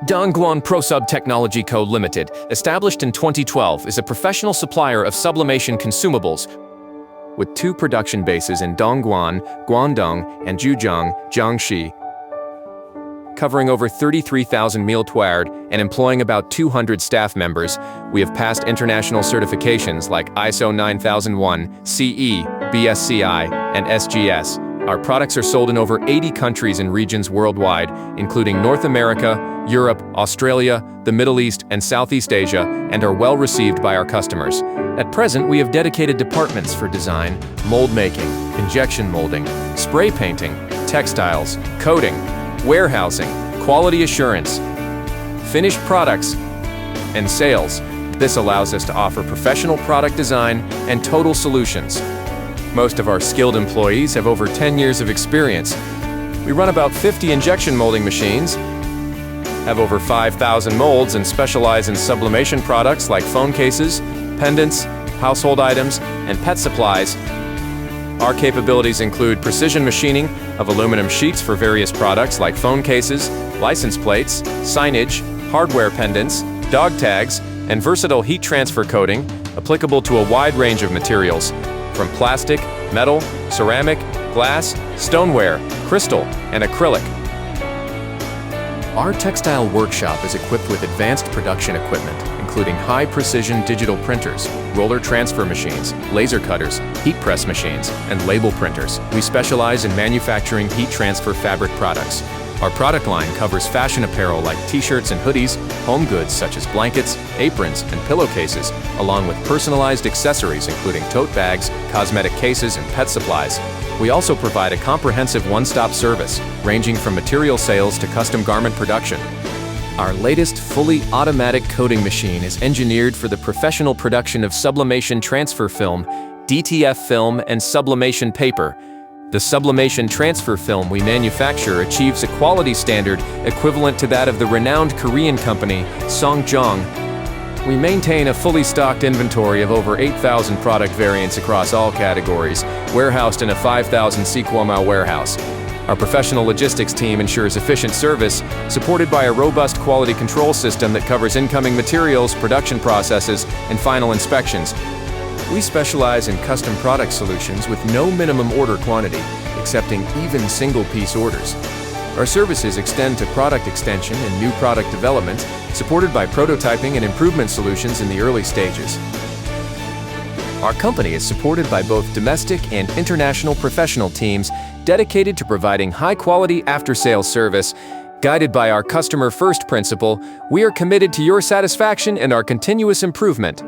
Dongguan Prosub Technology Co Limited, established in 2012, is a professional supplier of sublimation consumables with 2 production bases in Dongguan, Guangdong and Jiujiang, Jiangxi, covering over 33,000 miltoired and employing about 200 staff members. We have passed international certifications like ISO 9001, CE, BSCI, and SGS. Our products are sold in over 80 countries and regions worldwide, including North America, Europe, Australia, the Middle East, and Southeast Asia, and are well received by our customers. At present, we have dedicated departments for design, mold making, injection molding, spray painting, textiles, coating, warehousing, quality assurance, finished products, and sales. This allows us to offer professional product design and total solutions. Most of our skilled employees have over 10 years of experience. We run about 50 injection molding machines, have over 5,000 molds, and specialize in sublimation products like phone cases, pendants, household items, and pet supplies. Our capabilities include precision machining of aluminum sheets for various products like phone cases, license plates, signage, hardware pendants, dog tags, and versatile heat transfer coating applicable to a wide range of materials, from plastic, metal, ceramic, glass, stoneware, crystal, and acrylic. Our textile workshop is equipped with advanced production equipment, including high-precision digital printers, roller transfer machines, laser cutters, heat press machines, and label printers. We specialize in manufacturing heat transfer fabric products. Our product line covers fashion apparel like t-shirts and hoodies, home goods such as blankets, aprons, and pillowcases, along with personalized accessories including tote bags, cosmetic cases, and pet supplies. We also provide a comprehensive one-stop service, ranging from material sales to custom garment production. Our latest fully automatic coating machine is engineered for the professional production of sublimation transfer film, DTF film, and sublimation paper. The sublimation transfer film we manufacture achieves a quality standard equivalent to that of the renowned Korean company Songjong. We maintain a fully stocked inventory of over 8,000 product variants across all categories, warehoused in a 5,000 Sequomao warehouse. Our professional logistics team ensures efficient service, supported by a robust quality control system that covers incoming materials, production processes, and final inspections. We specialize in custom product solutions with no minimum order quantity, accepting even single-piece orders. Our services extend to product extension and new product development, supported by prototyping and improvement solutions in the early stages. Our company is supported by both domestic and international professional teams dedicated to providing high-quality after-sales service. Guided by our customer-first principle, we are committed to your satisfaction and our continuous improvement.